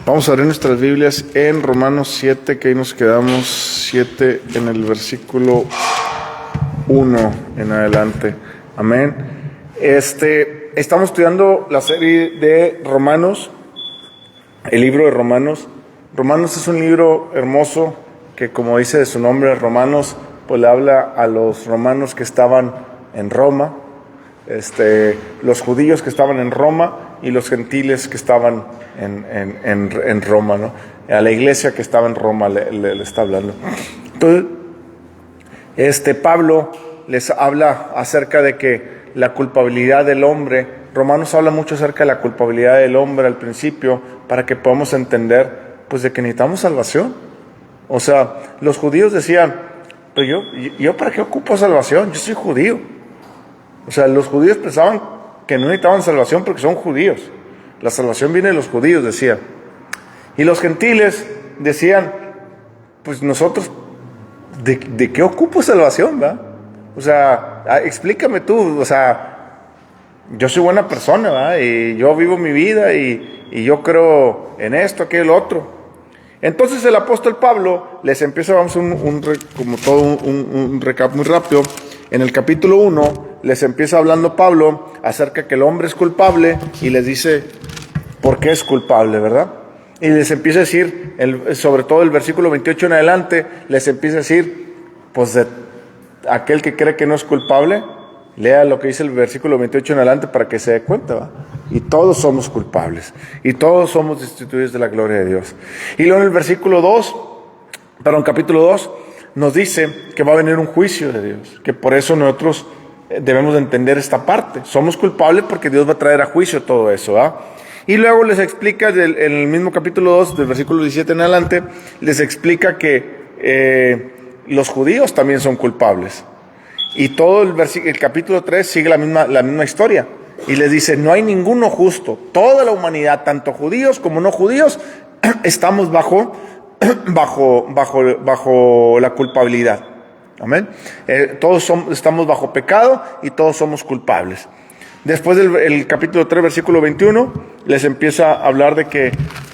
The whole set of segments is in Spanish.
Vamos a abrir nuestras Biblias en Romanos 7, que ahí nos quedamos 7 en el versículo 1 en adelante. Amén. Estamos estudiando la serie de Romanos, el libro de Romanos. Romanos es un libro hermoso que, como dice de su nombre, Romanos, pues le habla a los romanos que estaban en Roma, los judíos que estaban en Roma y los gentiles que estaban en Roma, ¿no? A la iglesia que estaba en Roma le está hablando. Entonces, Pablo les habla acerca de que la culpabilidad del hombre, Romanos habla mucho acerca de la culpabilidad del hombre al principio, para que podamos entender, pues, de que necesitamos salvación. O sea, los judíos decían, pero yo ¿para qué ocupo salvación? Yo soy judío. O sea, los judíos pensaban que no necesitaban salvación porque son judíos. La salvación viene de los judíos, decían. Y los gentiles decían, pues nosotros, ¿de qué ocupo salvación, va? O sea, explícame tú, o sea, yo soy buena persona, ¿va? Y yo vivo mi vida y yo creo en esto, aquello, lo otro. Entonces el apóstol Pablo les empieza, vamos a un recap muy rápido. En el capítulo 1 les empieza hablando Pablo acerca que el hombre es culpable y les dice por qué es culpable, ¿verdad? Y les empieza a decir, sobre todo el versículo 28 en adelante, les empieza a decir, pues de aquel que cree que no es culpable, lea lo que dice el versículo 28 en adelante para que se dé cuenta, ¿va? Y todos somos culpables, y todos somos destituidos de la gloria de Dios. Y luego en el capítulo 2, nos dice que va a venir un juicio de Dios, que por eso nosotros debemos de entender esta parte. Somos culpables porque Dios va a traer a juicio todo eso, ¿va? Y luego les explica, en el mismo capítulo 2, del versículo 17 en adelante, les explica que los judíos también son culpables. Y todo el capítulo 3 sigue la misma historia. Y les dice, no hay ninguno justo. Toda la humanidad, tanto judíos como no judíos, estamos bajo la culpabilidad. Amén. Todos estamos bajo pecado y todos somos culpables. Después del capítulo 3, versículo 21, les empieza a hablar de que,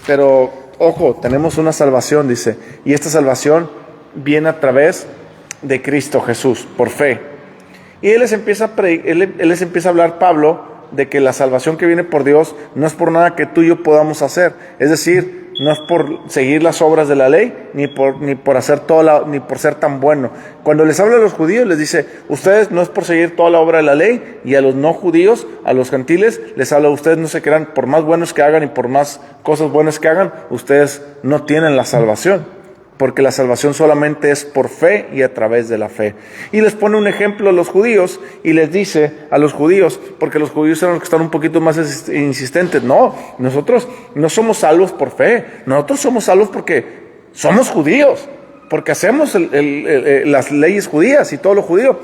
pero ojo, tenemos una salvación, dice, y esta salvación viene a través de Cristo Jesús, por fe. Y él les empieza a hablar, Pablo, de que la salvación que viene por Dios no es por nada que tú y yo podamos hacer. Es decir, no es por seguir las obras de la ley, ni por hacer ni por ser tan bueno. Cuando les habla a los judíos, les dice, ustedes no es por seguir toda la obra de la ley, y a los no judíos, a los gentiles, les habla, ustedes no se crean, por más buenos que hagan y por más cosas buenas que hagan, ustedes no tienen la salvación. Porque la salvación solamente es por fe y a través de la fe. Y les pone un ejemplo a los judíos y les dice a los judíos, porque los judíos son los que están un poquito más insistentes, no, nosotros no somos salvos por fe, nosotros somos salvos porque somos judíos, porque hacemos las leyes judías y todo lo judío.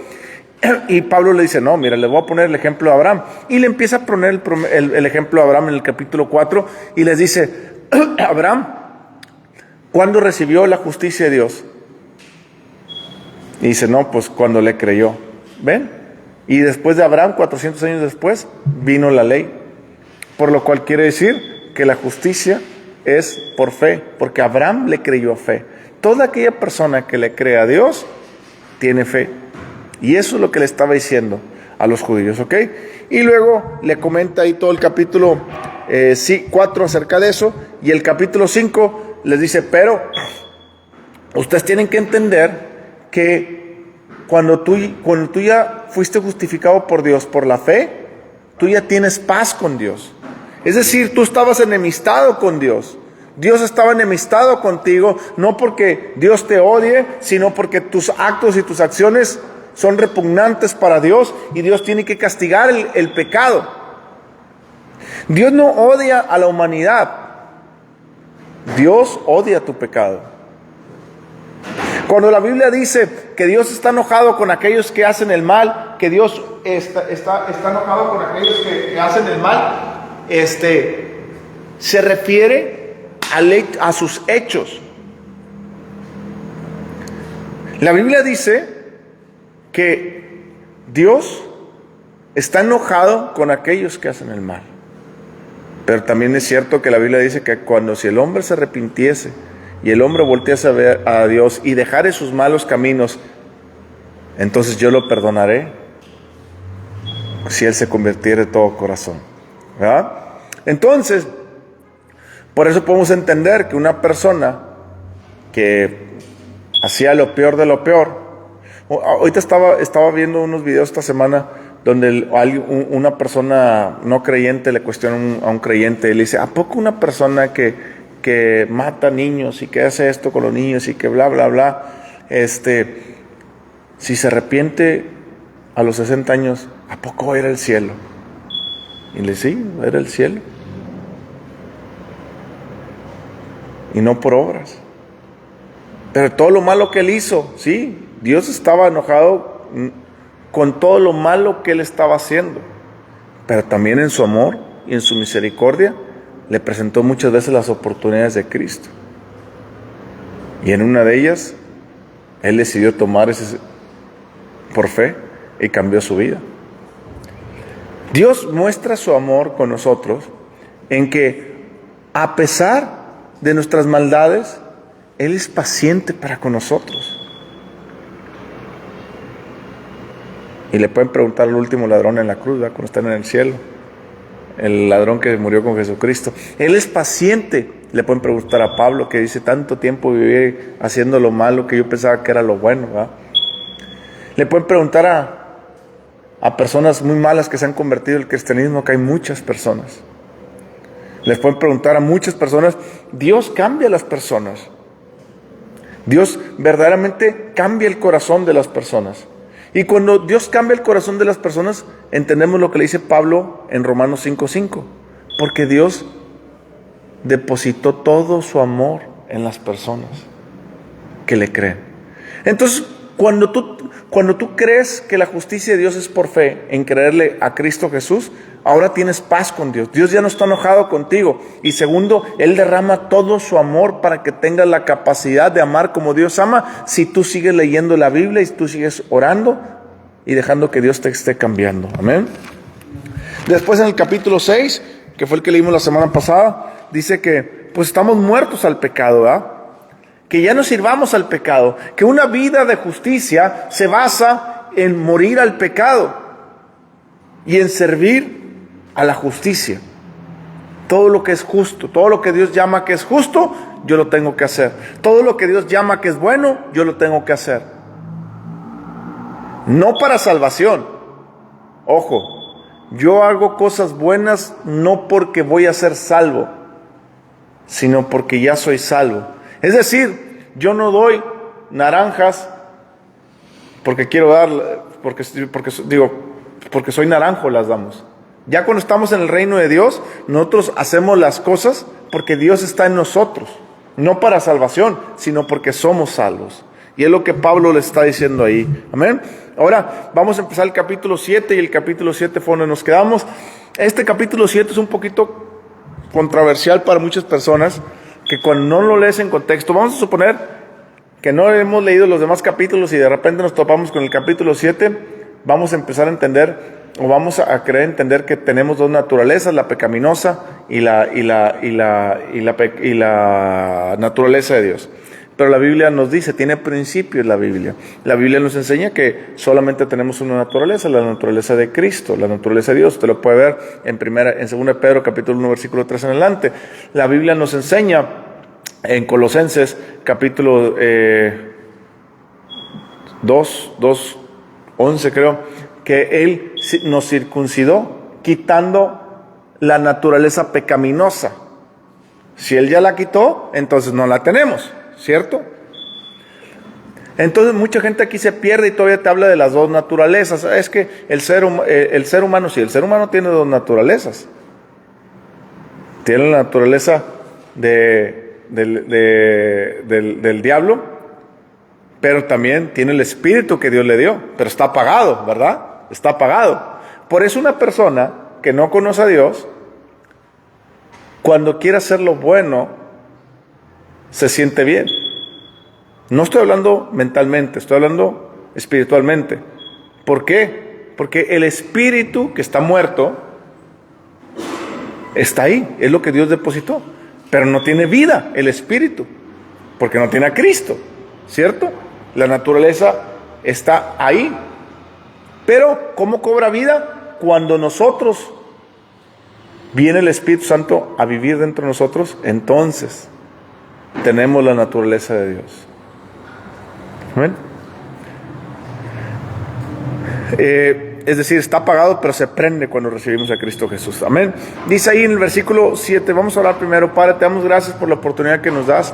Y Pablo le dice, no, mira, le voy a poner el ejemplo de Abraham. Y le empieza a poner el ejemplo de Abraham en el capítulo 4 y les dice, Abraham, ¿cuándo recibió la justicia de Dios? Y dice, no, pues cuando le creyó. ¿Ven? Y después de Abraham, 400 años después, vino la ley. Por lo cual quiere decir que la justicia es por fe, porque Abraham le creyó a fe. Toda aquella persona que le cree a Dios, tiene fe. Y eso es lo que le estaba diciendo a los judíos, ¿ok? Y luego le comenta ahí todo el capítulo 4 acerca de eso. Y el capítulo 5 les dice, pero ustedes tienen que entender que cuando tú ya fuiste justificado por Dios por la fe, tú ya tienes paz con Dios. Es decir, tú estabas enemistado con Dios. Dios estaba enemistado contigo, no porque Dios te odie, sino porque tus actos y tus acciones son repugnantes para Dios y Dios tiene que castigar el pecado. Dios no odia a la humanidad. Dios odia tu pecado. Cuando la Biblia dice que Dios está enojado con aquellos que hacen el mal, que Dios está enojado con aquellos que hacen el mal, se refiere a sus hechos. La Biblia dice que Dios está enojado con aquellos que hacen el mal. Pero también es cierto que la Biblia dice que si el hombre se arrepintiese y el hombre voltease a ver a Dios y dejare sus malos caminos, entonces yo lo perdonaré si él se convirtiera de todo corazón, ¿verdad? Entonces, por eso podemos entender que una persona que hacía lo peor de lo peor. Ahorita estaba viendo unos videos esta semana donde una persona no creyente le cuestiona a un creyente y le dice: ¿a poco una persona que mata niños y que hace esto con los niños y que bla, bla, bla, si se arrepiente a los 60 años, ¿a poco va a ir al cielo? Y le dice: sí, va a ir al cielo. Y no por obras. Pero todo lo malo que él hizo, sí, Dios estaba enojado con todo lo malo que él estaba haciendo. Pero también en su amor y en su misericordia le presentó muchas veces las oportunidades de Cristo. Y en una de ellas, él decidió tomar ese por fe y cambió su vida. Dios muestra su amor con nosotros en que, a pesar de nuestras maldades, Él es paciente para con nosotros. Y le pueden preguntar al último ladrón en la cruz, ¿verdad?, cuando están en el cielo, el ladrón que murió con Jesucristo. Él es paciente. Le pueden preguntar a Pablo, que dice: tanto tiempo viví haciendo lo malo que yo pensaba que era lo bueno, ¿verdad? Le pueden preguntar a personas muy malas que se han convertido al cristianismo, que hay muchas personas. Les pueden preguntar a muchas personas. Dios cambia a las personas. Dios verdaderamente cambia el corazón de las personas. Y cuando Dios cambia el corazón de las personas, entendemos lo que le dice Pablo en Romanos 5:5. Porque Dios depositó todo su amor en las personas que le creen. Entonces, cuando tú crees que la justicia de Dios es por fe, en creerle a Cristo Jesús, ahora tienes paz con Dios. Dios ya no está enojado contigo. Y segundo, Él derrama todo su amor para que tengas la capacidad de amar como Dios ama, si tú sigues leyendo la Biblia y tú sigues orando y dejando que Dios te esté cambiando. Amén. Después, en el capítulo 6, que fue el que leímos la semana pasada, dice que pues estamos muertos al pecado, ¿verdad? Que ya no sirvamos al pecado, que una vida de justicia se basa en morir al pecado y en servir a la justicia. Todo lo que es justo, todo lo que Dios llama que es justo, yo lo tengo que hacer. Todo lo que Dios llama que es bueno, yo lo tengo que hacer. No para salvación. Ojo, yo hago cosas buenas no porque voy a ser salvo, sino porque ya soy salvo. Es decir, yo no doy naranjas porque quiero dar, porque soy naranjo, las damos. Ya cuando estamos en el reino de Dios, nosotros hacemos las cosas porque Dios está en nosotros, no para salvación, sino porque somos salvos. Y es lo que Pablo le está diciendo ahí. Amén. Ahora vamos a empezar el capítulo 7, y el capítulo 7 fue donde nos quedamos. Este capítulo 7 es un poquito controversial para muchas personas, que cuando no lo lees en contexto, vamos a suponer que no hemos leído los demás capítulos y de repente nos topamos con el capítulo 7, vamos a empezar a entender, o vamos a querer entender, que tenemos dos naturalezas, la pecaminosa y la naturaleza de Dios. Pero la Biblia nos dice, tiene principios la Biblia. La Biblia nos enseña que solamente tenemos una naturaleza, la naturaleza de Cristo, la naturaleza de Dios. Usted lo puede ver en 2 Pedro capítulo 1 versículo 3 en adelante. La Biblia nos enseña en Colosenses capítulo 2:11 creo, que Él nos circuncidó quitando la naturaleza pecaminosa. Si Él ya la quitó, entonces no la tenemos, ¿cierto? Entonces mucha gente aquí se pierde y todavía te habla de las dos naturalezas. Es que el ser humano, sí, el ser humano tiene dos naturalezas. Tiene la naturaleza del diablo, pero también tiene el espíritu que Dios le dio, pero está apagado, ¿verdad? Está apagado. Por eso una persona que no conoce a Dios, cuando quiere hacer lo bueno, se siente bien. No estoy hablando mentalmente, estoy hablando espiritualmente. ¿Por qué? Porque el espíritu que está muerto Está ahí, es lo que Dios depositó. Pero no tiene vida el espíritu, porque no tiene a Cristo, ¿cierto? La naturaleza está ahí. Pero, ¿cómo cobra vida? Cuando nosotros, viene el Espíritu Santo a vivir dentro de nosotros, entonces tenemos la naturaleza de Dios. ¿Amén? Es decir, está apagado, pero se prende cuando recibimos a Cristo Jesús. Amén. Dice ahí en el versículo 7, vamos a hablar primero. Padre, te damos gracias por la oportunidad que nos das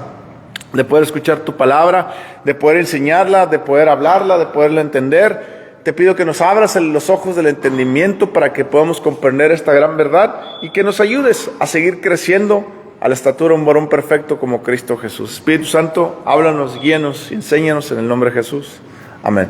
de poder escuchar tu palabra, de poder enseñarla, de poder hablarla, de poderla entender. Te pido que nos abras los ojos del entendimiento para que podamos comprender esta gran verdad y que nos ayudes a seguir creciendo a la estatura de un varón perfecto como Cristo Jesús. Espíritu Santo, háblanos, guíanos, enséñanos en el nombre de Jesús. Amén.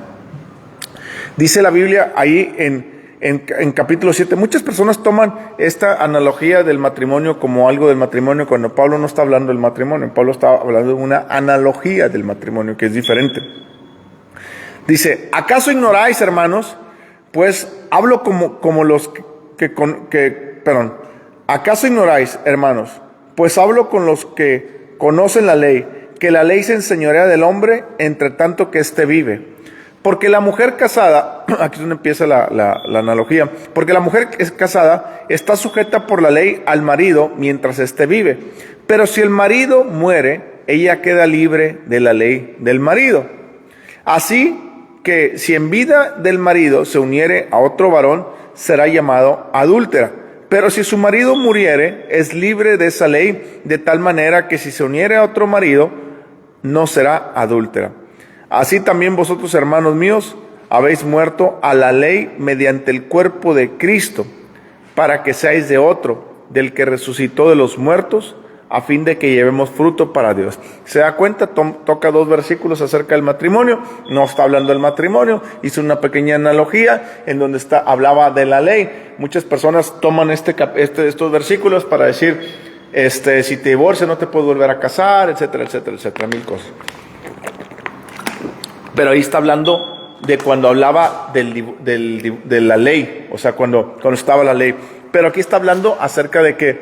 Dice la Biblia ahí en capítulo 7, muchas personas toman esta analogía del matrimonio como algo del matrimonio, cuando Pablo no está hablando del matrimonio. Pablo está hablando de una analogía del matrimonio que es diferente. Dice, ¿acaso ignoráis, hermanos? Pues hablo como los ¿acaso ignoráis, hermanos? Pues hablo con los que conocen la ley, que la ley se enseñorea del hombre, entre tanto que éste vive. Porque la mujer casada, aquí es donde empieza la analogía, porque la mujer casada está sujeta por la ley al marido mientras éste vive. Pero si el marido muere, ella queda libre de la ley del marido. Así que si en vida del marido se uniere a otro varón, será llamado adúltera. Pero si su marido muriere, es libre de esa ley, de tal manera que si se uniere a otro marido, no será adúltera. Así también vosotros, hermanos míos, habéis muerto a la ley mediante el cuerpo de Cristo, para que seáis de otro, del que resucitó de los muertos, a fin de que llevemos fruto para Dios. ¿Se da cuenta? Toca 2 versículos acerca del matrimonio. No está hablando del matrimonio. Hizo una pequeña analogía en donde hablaba de la ley. Muchas personas toman estos versículos para decir, si te divorcias no te puedes volver a casar, etcétera, etcétera, etcétera, mil cosas. Pero ahí está hablando de cuando hablaba de la ley, o sea, cuando estaba la ley. Pero aquí está hablando acerca de que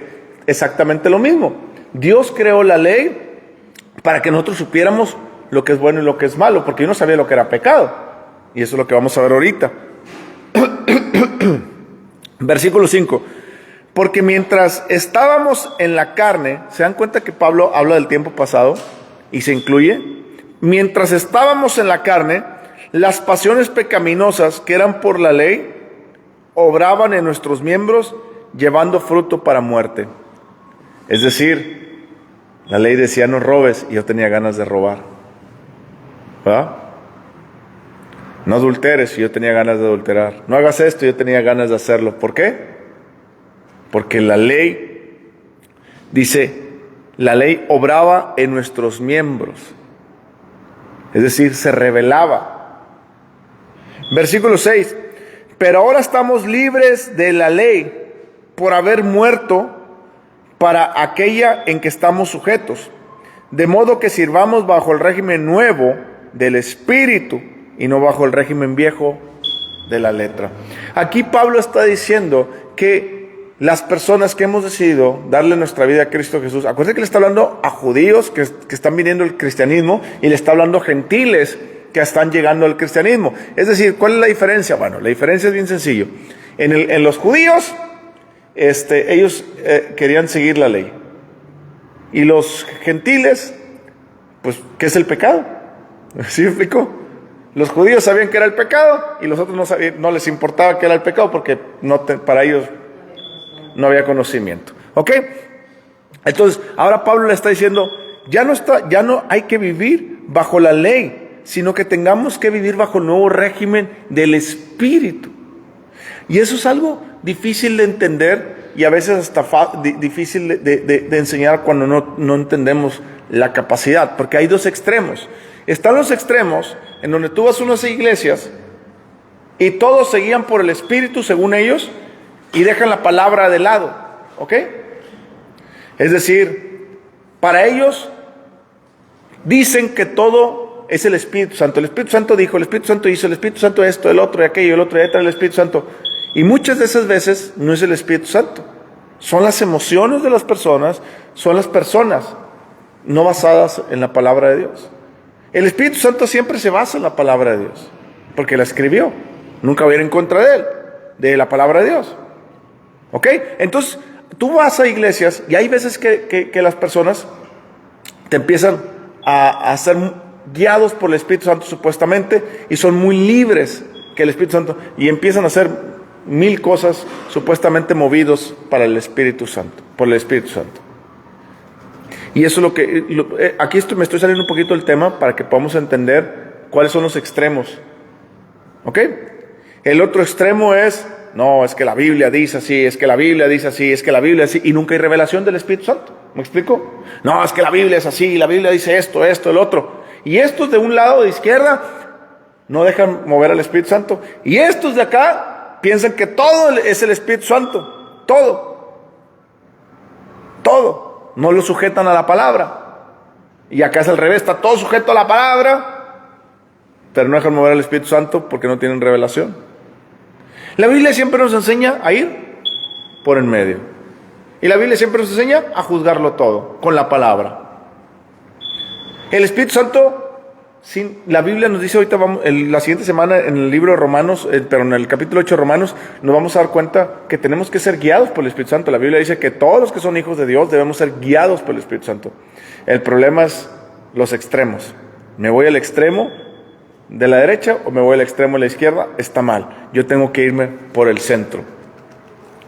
exactamente lo mismo. Dios creó la ley para que nosotros supiéramos lo que es bueno y lo que es malo, porque yo no sabía lo que era pecado. Y eso es lo que vamos a ver ahorita. Versículo 5. Porque mientras estábamos en la carne, ¿se dan cuenta que Pablo habla del tiempo pasado y se incluye? Mientras estábamos en la carne, las pasiones pecaminosas que eran por la ley obraban en nuestros miembros, llevando fruto para muerte. Es decir, la ley decía no robes y yo tenía ganas de robar. ¿verdad? No adulteres y yo tenía ganas de adulterar. No hagas esto y yo tenía ganas de hacerlo. ¿Por qué? Porque la ley, dice, la ley obraba en nuestros miembros. Es decir, se rebelaba. Versículo 6. Pero ahora estamos libres de la ley por haber muerto para aquella en que estamos sujetos. De modo que sirvamos bajo el régimen nuevo del Espíritu y no bajo el régimen viejo de la letra. Aquí Pablo está diciendo que las personas que hemos decidido darle nuestra vida a Cristo Jesús, acuérdense que le está hablando a judíos que están viniendo al cristianismo y le está hablando a gentiles que están llegando al cristianismo. Es decir, ¿cuál es la diferencia? Bueno, la diferencia es bien sencillo. En los judíos, ellos querían seguir la ley. Y los gentiles, pues, ¿qué es el pecado? ¿Sí me explico? Los judíos sabían que era el pecado y los otros no sabían, no les importaba que era el pecado porque para ellos no había conocimiento. ¿Ok? Entonces, ahora Pablo le está diciendo, ya no hay que vivir bajo la ley, sino que tengamos que vivir bajo el nuevo régimen del Espíritu. Y eso es algo difícil de entender y a veces hasta difícil de enseñar cuando no entendemos la capacidad, porque hay dos extremos. Están los extremos en donde tú vas a unas iglesias y todos se guían por el Espíritu según ellos y dejan la palabra de lado, ¿ok? Es decir, para ellos dicen que todo es el Espíritu Santo. El Espíritu Santo dijo, el Espíritu Santo hizo, el Espíritu Santo esto, el otro y aquello, el otro y el Espíritu Santo. Y muchas de esas veces no es el Espíritu Santo. Son las emociones de las personas, son las personas no basadas en la palabra de Dios. El Espíritu Santo siempre se basa en la palabra de Dios, porque la escribió. Nunca va a ir en contra de él, de la palabra de Dios. ¿Ok? Entonces, tú vas a iglesias y hay veces que las personas te empiezan a ser guiados por el Espíritu Santo supuestamente y son muy libres que el Espíritu Santo y empiezan a hacer 1000 cosas supuestamente movidos para el Espíritu Santo, por el Espíritu Santo. Y eso es lo que... aquí me estoy saliendo un poquito del tema para que podamos entender cuáles son los extremos. ¿Ok? El otro extremo es, no, es que la Biblia dice así, es que la Biblia dice así, es que la Biblia es así, y nunca hay revelación del Espíritu Santo. ¿Me explico? No, es que la Biblia es así, la Biblia dice esto, el otro. Y estos de un lado de izquierda no dejan mover al Espíritu Santo. Y estos de acá piensan que todo es el Espíritu Santo. Todo. No lo sujetan a la palabra. Y acá es al revés, está todo sujeto a la palabra, pero no dejan mover al Espíritu Santo porque no tienen revelación. La Biblia siempre nos enseña a ir por en medio. Y la Biblia siempre nos enseña a juzgarlo todo con la palabra. El Espíritu Santo, la Biblia nos dice ahorita, la siguiente semana en el libro de Romanos, pero en el capítulo 8 de Romanos, nos vamos a dar cuenta que tenemos que ser guiados por el Espíritu Santo. La Biblia dice que todos los que son hijos de Dios debemos ser guiados por el Espíritu Santo. El problema es los extremos. ¿Me voy al extremo de la derecha o me voy al extremo de la izquierda? Está mal. Yo tengo que irme por el centro.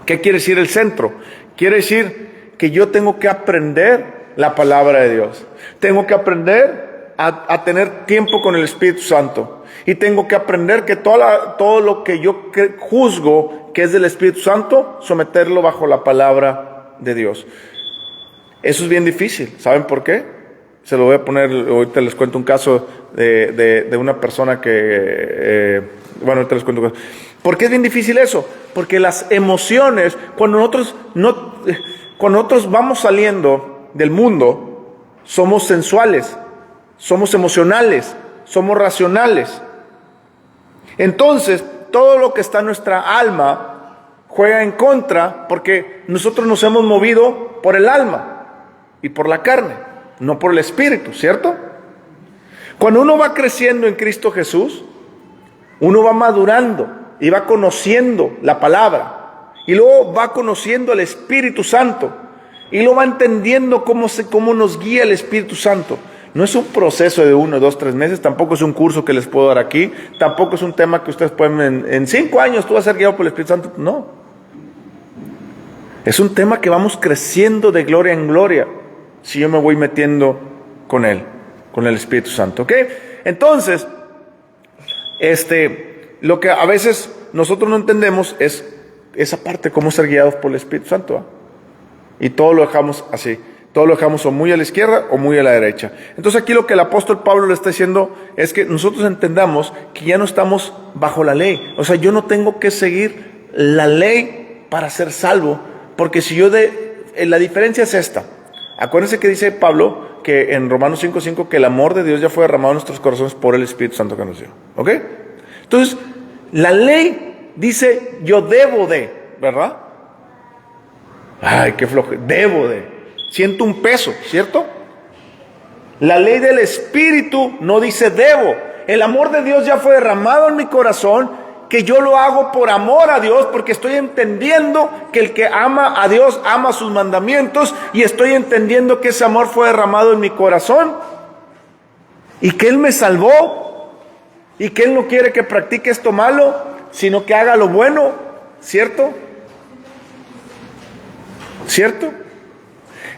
¿Qué quiere decir el centro? Quiere decir que yo tengo que aprender la palabra de Dios. Tengo que aprender a tener tiempo con el Espíritu Santo. Y tengo que aprender que todo lo que yo juzgo que es del Espíritu Santo, someterlo bajo la palabra de Dios. Eso es bien difícil. ¿Saben por qué? Se lo voy a poner, ahorita les cuento un caso de una persona que... bueno, ahorita les cuento un caso. ¿Por qué es bien difícil eso? Porque las emociones, cuando nosotros vamos saliendo del mundo, somos sensuales, somos emocionales, somos racionales. Entonces, todo lo que está en nuestra alma juega en contra, porque nosotros nos hemos movido por el alma y por la carne, no por el espíritu, ¿cierto? Cuando uno va creciendo en Cristo Jesús, uno va madurando y va conociendo la palabra, y luego va conociendo el Espíritu Santo, y lo va entendiendo cómo nos guía el Espíritu Santo. No es un proceso de 1, 2, 3 meses, tampoco es un curso que les puedo dar aquí, tampoco es un tema que ustedes pueden, en 5 años tú vas a ser guiado por el Espíritu Santo, no. Es un tema que vamos creciendo de gloria en gloria, si yo me voy metiendo con Él, con el Espíritu Santo, ¿ok? Entonces, lo que a veces nosotros no entendemos es esa parte, cómo ser guiados por el Espíritu Santo, ¿eh? Y todo lo dejamos así. Todo lo dejamos o muy a la izquierda o muy a la derecha. Entonces aquí lo que el apóstol Pablo le está diciendo es que nosotros entendamos que ya no estamos bajo la ley. O sea, yo no tengo que seguir la ley para ser salvo. Porque si la diferencia es esta. Acuérdense que dice Pablo que en Romanos 5:5 que el amor de Dios ya fue derramado en nuestros corazones por el Espíritu Santo que nos dio. ¿Ok? Entonces, la ley dice yo debo de, ¿verdad? Ay, qué flojo. Debo de. Siento un peso, ¿cierto? La ley del Espíritu no dice debo. El amor de Dios ya fue derramado en mi corazón, que yo lo hago por amor a Dios, porque estoy entendiendo que el que ama a Dios ama sus mandamientos, y estoy entendiendo que ese amor fue derramado en mi corazón, y que Él me salvó, y que Él no quiere que practique esto malo, sino que haga lo bueno, ¿cierto? ¿Cierto?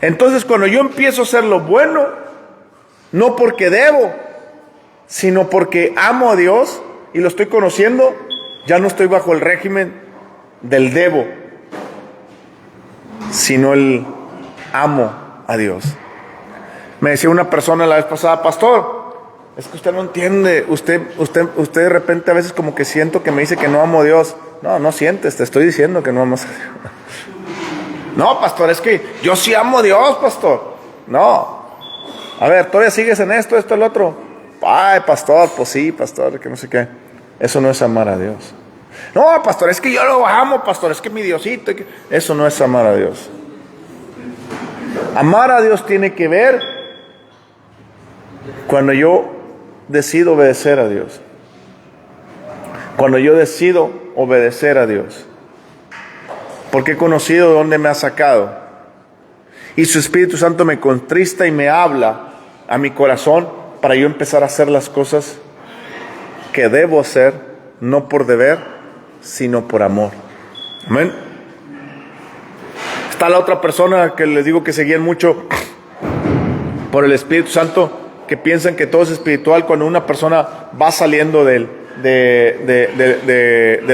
Entonces cuando yo empiezo a hacer lo bueno, no porque debo, sino porque amo a Dios y lo estoy conociendo, ya no estoy bajo el régimen del debo, sino el amo a Dios. Me decía una persona la vez pasada, pastor, es que usted no entiende, usted de repente a veces como que siento que me dice que no amo a Dios. No sientes, te estoy diciendo que no amas a Dios. No, pastor, es que yo sí amo a Dios, pastor. No. A ver, ¿todavía sigues en esto, el otro? Ay, pastor, pues sí, pastor, que no sé qué. Eso no es amar a Dios. No, pastor, es que yo lo amo, pastor, es que mi Diosito. Eso no es amar a Dios. Amar a Dios tiene que ver cuando yo decido obedecer a Dios. Cuando yo decido obedecer a Dios. Porque he conocido de dónde me ha sacado. Y su Espíritu Santo me contrista y me habla a mi corazón para yo empezar a hacer las cosas que debo hacer, no por deber, sino por amor. Amén. Está la otra persona que les digo que seguían mucho por el Espíritu Santo, que piensan que todo es espiritual cuando una persona va saliendo del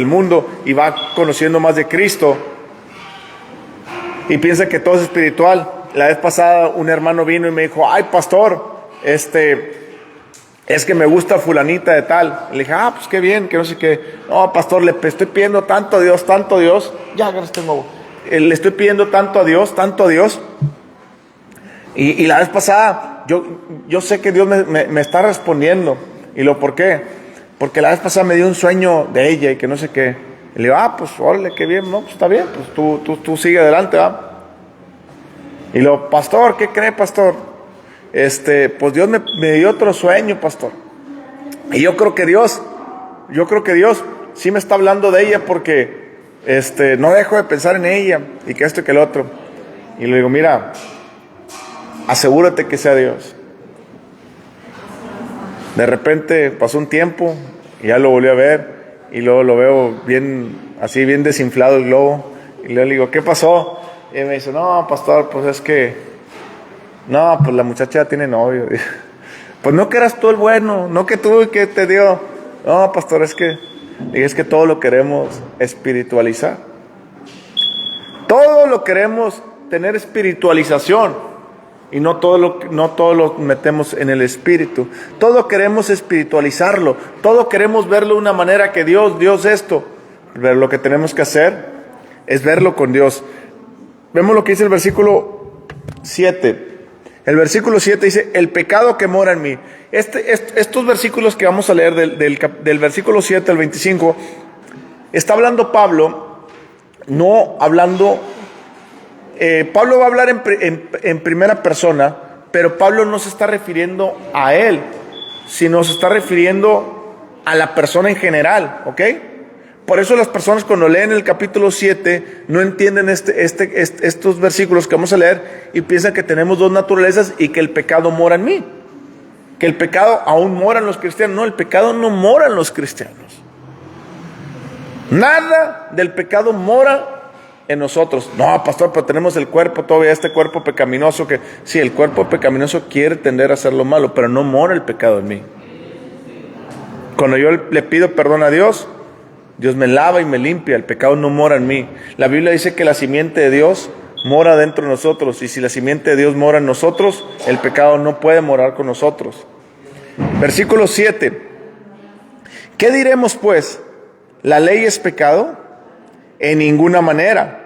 mundo y va conociendo más de Cristo y piensa que todo es espiritual. La vez pasada un hermano vino y me dijo, ay pastor, es que me gusta fulanita de tal. Le dije, pues qué bien, que no sé qué. No pastor, le estoy pidiendo tanto a Dios, ya tengo, le estoy pidiendo tanto a Dios. Y la vez pasada, yo sé que Dios me está respondiendo. ¿Y por qué? Porque la vez pasada me dio un sueño de ella y que no sé qué. Y le digo, pues órale, qué bien, no, pues está bien, pues tú sigue adelante, ¿va? Y luego, pastor, ¿qué cree, pastor? Pues Dios me dio otro sueño, pastor. Y yo creo que Dios sí me está hablando de ella porque, no dejo de pensar en ella y que esto y que el otro. Y le digo, mira, asegúrate que sea Dios. De repente pasó un tiempo y ya lo volví a ver y luego lo veo bien desinflado el globo y luego le digo, ¿qué pasó? Y me dice, no pastor, pues es que pues la muchacha ya tiene novio. Pues no que eras tú el bueno, no que tú que te dio. No pastor, es que todo lo queremos espiritualizar, todo lo queremos tener espiritualización. Y no todo lo metemos en el espíritu. Todo queremos espiritualizarlo. Todo queremos verlo de una manera que Dios esto. Pero lo que tenemos que hacer es verlo con Dios. Vemos lo que dice el versículo 7. El versículo 7 dice, el pecado que mora en mí. Estos versículos que vamos a leer del versículo 7 al 25, está hablando Pablo, no hablando... Pablo va a hablar en primera persona, pero Pablo no se está refiriendo a él, sino se está refiriendo a la persona en general, ¿ok? Por eso las personas cuando leen el capítulo 7 no entienden estos versículos que vamos a leer y piensan que tenemos dos naturalezas y que el pecado mora en mí, que el pecado aún mora en los cristianos. No, el pecado no mora en los cristianos. Nada del pecado mora en nosotros. No, pastor, pero tenemos el cuerpo todavía, este cuerpo pecaminoso que, sí, el cuerpo pecaminoso quiere tender a hacer lo malo, pero no mora el pecado en mí. Cuando yo le pido perdón a Dios, Dios me lava y me limpia, el pecado no mora en mí. La Biblia dice que la simiente de Dios mora dentro de nosotros, y si la simiente de Dios mora en nosotros, el pecado no puede morar con nosotros. Versículo 7. ¿Qué diremos pues? ¿La ley es pecado? En ninguna manera.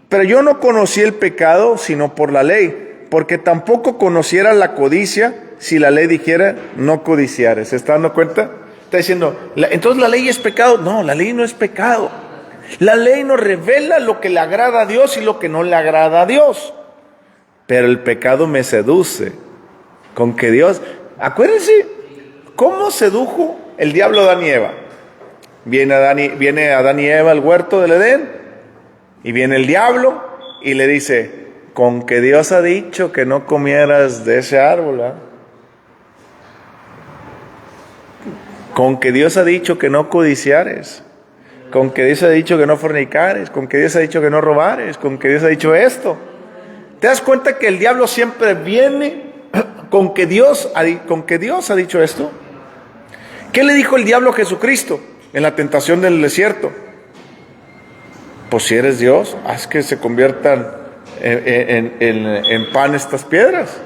Pero yo no conocí el pecado sino por la ley, porque tampoco conociera la codicia si la ley dijera no codiciares. ¿Se está dando cuenta? Está diciendo, entonces la ley es pecado. No, la ley no es pecado. La ley nos revela lo que le agrada a Dios y lo que no le agrada a Dios. Pero el pecado me seduce. Con que Dios, acuérdense, ¿cómo sedujo el diablo a Adán y Eva? Viene Adán y Eva al huerto del Edén, y viene el diablo y le dice, con que Dios ha dicho que no comieras de ese árbol, ¿eh? Con que Dios ha dicho que no codiciares, con que Dios ha dicho que no fornicares, con que Dios ha dicho que no robares, con que Dios ha dicho esto. ¿Te das cuenta que el diablo siempre viene con que Dios ha dicho esto? ¿Qué le dijo el diablo a Jesucristo en la tentación del desierto? Pues si eres Dios, haz que se conviertan en pan estas piedras.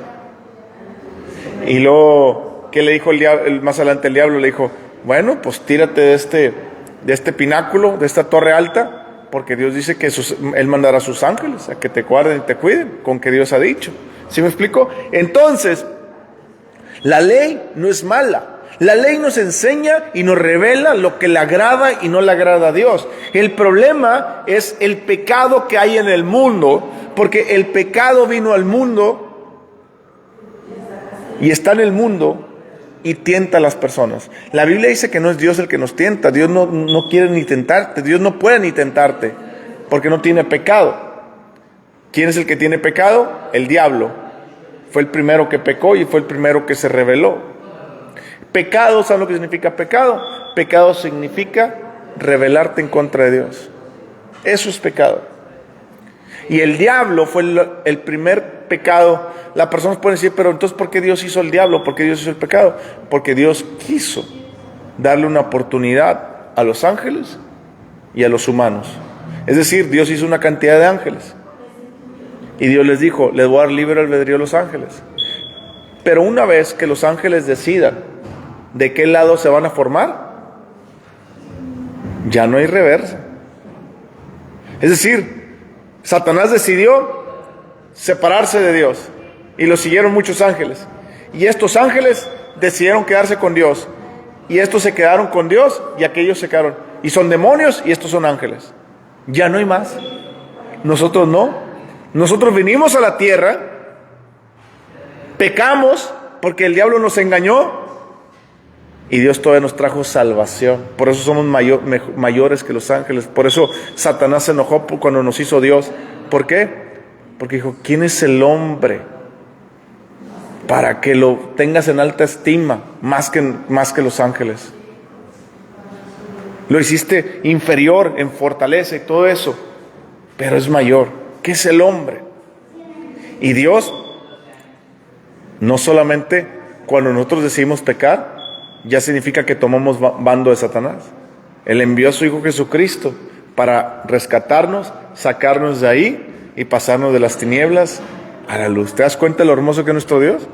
Y luego, ¿qué le dijo el diablo? Más adelante el diablo le dijo, bueno, pues tírate de este pináculo, de esta torre alta, porque Dios dice que Él mandará a sus ángeles a que te guarden y te cuiden, con que Dios ha dicho. ¿Sí me explico? Entonces, la ley no es mala. La ley nos enseña y nos revela lo que le agrada y no le agrada a Dios. El problema es el pecado que hay en el mundo, porque el pecado vino al mundo y está en el mundo y tienta a las personas. La Biblia dice que no es Dios el que nos tienta. Dios no quiere ni tentarte. Dios no puede ni tentarte porque no tiene pecado. ¿Quién es el que tiene pecado? El diablo. Fue el primero que pecó y fue el primero que se rebeló. Pecado, ¿sabes lo que significa pecado? Pecado significa rebelarte en contra de Dios. Eso es pecado. Y el diablo fue el primer pecado. Las personas pueden decir, pero entonces ¿por qué Dios hizo el diablo? ¿Por qué Dios hizo el pecado? Porque Dios quiso darle una oportunidad a los ángeles y a los humanos. Es decir, Dios hizo una cantidad de ángeles. Y Dios les dijo, les voy a dar libre albedrío a los ángeles. Pero una vez que los ángeles decidan de qué lado se van a formar, ya no hay reversa. Es decir, Satanás decidió separarse de Dios y lo siguieron muchos ángeles. Y estos ángeles decidieron quedarse con Dios. Y estos se quedaron con Dios y aquellos se quedaron. Y son demonios y estos son ángeles. Ya no hay más. Nosotros no. Nosotros vinimos a la tierra, pecamos porque el diablo nos engañó y Dios todavía nos trajo salvación. Por eso somos mayores que los ángeles. Por eso Satanás se enojó cuando nos hizo Dios. ¿Por qué? Porque dijo, ¿quién es el hombre para que lo tengas en alta estima más que los ángeles? Lo hiciste inferior en fortaleza y todo eso, pero es mayor. ¿Qué es el hombre? Y Dios, no solamente cuando nosotros decidimos pecar, ya significa que tomamos bando de Satanás. Él envió a su Hijo Jesucristo para rescatarnos, sacarnos de ahí y pasarnos de las tinieblas a la luz. ¿Te das cuenta de lo hermoso que es nuestro Dios?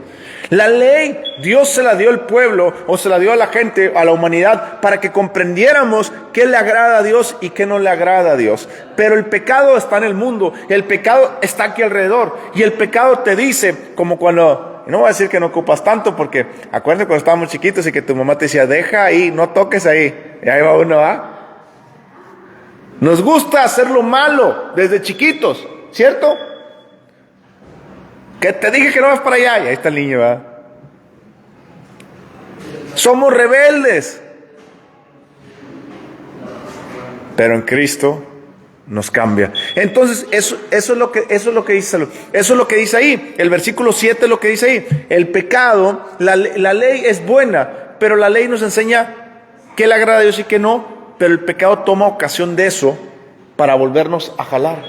La ley, Dios se la dio al pueblo, o se la dio a la gente, a la humanidad, para que comprendiéramos qué le agrada a Dios y qué no le agrada a Dios. Pero el pecado está en el mundo, el pecado está aquí alrededor, y el pecado te dice, como cuando... No voy a decir que no ocupas tanto, porque acuérdate cuando estábamos chiquitos y que tu mamá te decía, deja ahí, no toques ahí. Y ahí va uno, ¿ah? Nos gusta hacer lo malo desde chiquitos, ¿cierto? Que te dije que no vas para allá, y ahí está el niño, ¿ah? Somos rebeldes. Pero en Cristo nos cambia. Entonces, eso es lo que dice, eso es lo que dice ahí. El versículo 7 es lo que dice ahí. El pecado, la ley es buena, pero la ley nos enseña qué le agrada a Dios y qué no. Pero el pecado toma ocasión de eso para volvernos a jalar.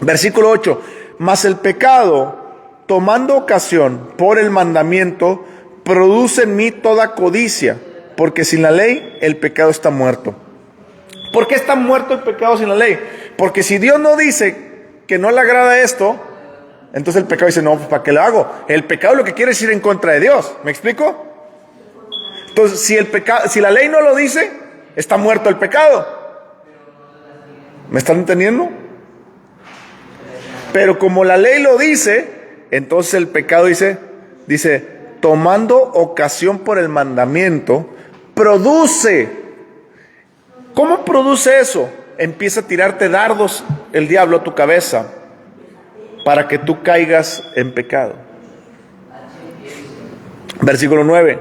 Versículo 8. Mas el pecado, tomando ocasión por el mandamiento, produce en mí toda codicia, porque sin la ley el pecado está muerto. ¿Por qué está muerto el pecado sin la ley? Porque si Dios no dice que no le agrada esto, entonces el pecado dice, no, pues ¿para qué lo hago? El pecado lo que quiere es ir en contra de Dios. ¿Me explico? Entonces, si la ley no lo dice, está muerto el pecado. ¿Me están entendiendo? Pero como la ley lo dice, entonces el pecado dice, tomando ocasión por el mandamiento, produce. ¿Cómo produce eso? Empieza a tirarte dardos el diablo a tu cabeza para que tú caigas en pecado. Versículo 9.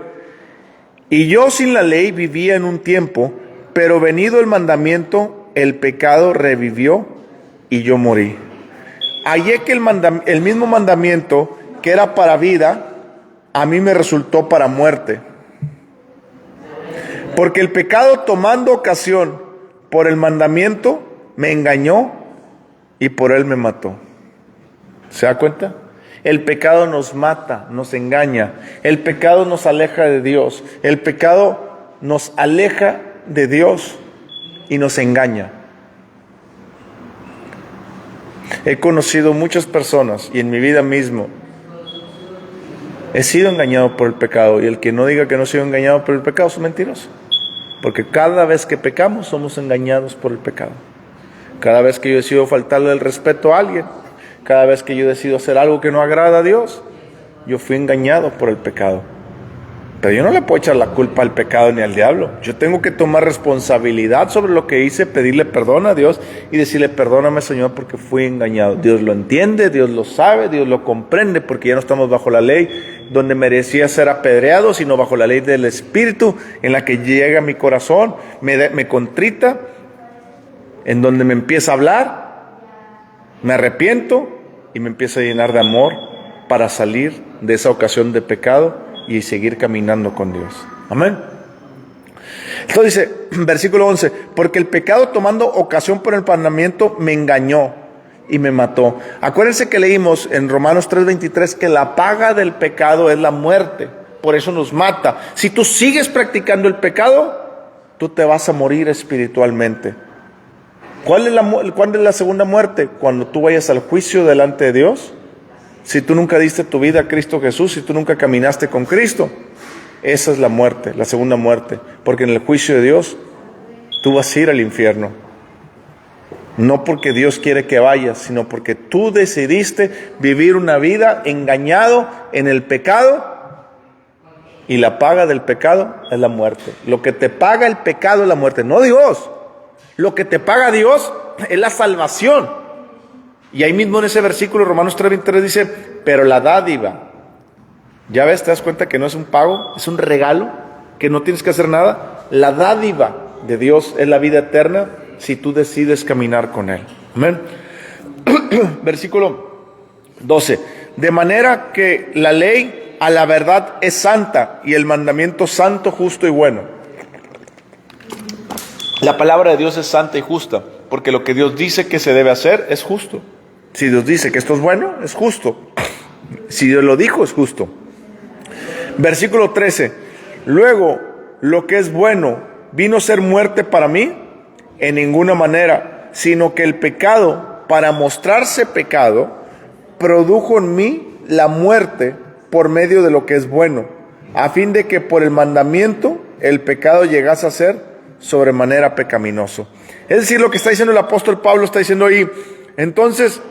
Y yo sin la ley vivía en un tiempo, pero venido el mandamiento, el pecado revivió y yo morí. Hallé que el mismo mandamiento que era para vida, a mí me resultó para muerte. Porque el pecado, tomando ocasión por el mandamiento, me engañó y por él me mató. ¿Se da cuenta? El pecado nos mata, nos engaña. El pecado nos aleja de Dios. El pecado nos aleja de Dios y nos engaña. He conocido muchas personas y en mi vida mismo he sido engañado por el pecado, y el que no diga que no ha sido engañado por el pecado es mentiroso. Porque cada vez que pecamos somos engañados por el pecado. Cada vez que yo decido faltarle el respeto a alguien, cada vez que yo decido hacer algo que no agrada a Dios, yo fui engañado por el pecado. Pero yo no le puedo echar la culpa al pecado ni al diablo. Yo tengo que tomar responsabilidad sobre lo que hice, pedirle perdón a Dios y decirle, perdóname, Señor, porque fui engañado. Dios lo entiende, Dios lo sabe, Dios lo comprende, porque ya no estamos bajo la ley donde merecía ser apedreado, sino bajo la ley del Espíritu, en la que llega mi corazón, me contrita, en donde me empieza a hablar, me arrepiento y me empieza a llenar de amor para salir de esa ocasión de pecado y seguir caminando con Dios. Amén. Entonces dice, versículo 11, porque el pecado tomando ocasión por el mandamiento me engañó y me mató. Acuérdense que leímos en Romanos 3:23 que la paga del pecado es la muerte, por eso nos mata. Si tú sigues practicando el pecado, tú te vas a morir espiritualmente. ¿Cuál es la segunda muerte? Cuando tú vayas al juicio delante de Dios. Si tú nunca diste tu vida a Cristo Jesús, si tú nunca caminaste con Cristo, esa es la muerte, la segunda muerte. Porque en el juicio de Dios, tú vas a ir al infierno. No porque Dios quiere que vayas, sino porque tú decidiste vivir una vida engañado en el pecado, y la paga del pecado es la muerte. Lo que te paga el pecado es la muerte, no Dios. Lo que te paga Dios es la salvación. Y ahí mismo en ese versículo, Romanos 3:23 dice, pero la dádiva, ya ves, te das cuenta que no es un pago, es un regalo, que no tienes que hacer nada. La dádiva de Dios es la vida eterna si tú decides caminar con Él. Amén. Versículo 12, de manera que la ley a la verdad es santa y el mandamiento santo, justo y bueno. La palabra de Dios es santa y justa, porque lo que Dios dice que se debe hacer es justo. Si Dios dice que esto es bueno, es justo. Si Dios lo dijo, es justo. Versículo 13. Luego, lo que es bueno, ¿vino a ser muerte para mí? En ninguna manera, sino que el pecado, para mostrarse pecado, produjo en mí la muerte por medio de lo que es bueno, a fin de que por el mandamiento el pecado llegase a ser sobremanera pecaminoso. Es decir, lo que está diciendo el apóstol Pablo, está diciendo ahí, entonces,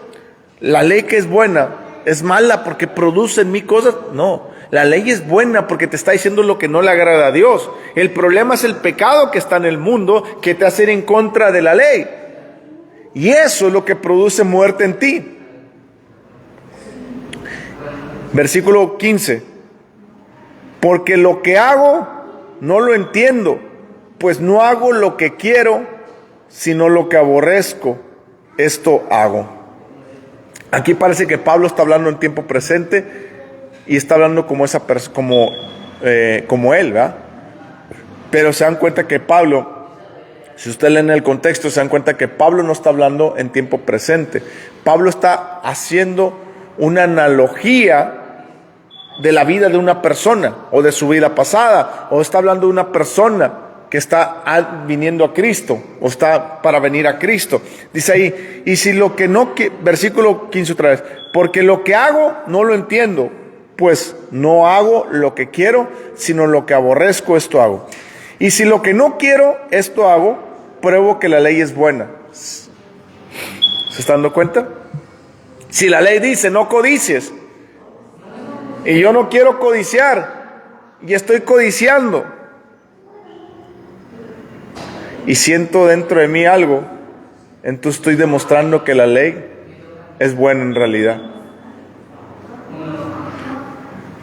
¿la ley que es buena es mala porque produce en mí cosas? No, la ley es buena porque te está diciendo lo que no le agrada a Dios. El problema es el pecado que está en el mundo que te hace ir en contra de la ley. Y eso es lo que produce muerte en ti. Versículo 15. Porque lo que hago no lo entiendo, pues no hago lo que quiero, sino lo que aborrezco, esto hago. Aquí parece que Pablo está hablando en tiempo presente y está hablando como él, ¿verdad? Pero se dan cuenta que Pablo, si ustedes leen el contexto, se dan cuenta que Pablo no está hablando en tiempo presente. Pablo está haciendo una analogía de la vida de una persona o de su vida pasada, o está hablando de una persona que está viniendo a Cristo, o está para venir a Cristo. Dice ahí, y si lo que no, versículo 15 otra vez, porque lo que hago no lo entiendo, pues no hago lo que quiero, sino lo que aborrezco, esto hago. Y si lo que no quiero, esto hago, pruebo que la ley es buena. ¿Se están dando cuenta? Si la ley dice, no codicies, y yo no quiero codiciar, y estoy codiciando, y siento dentro de mí algo, entonces estoy demostrando que la ley es buena en realidad.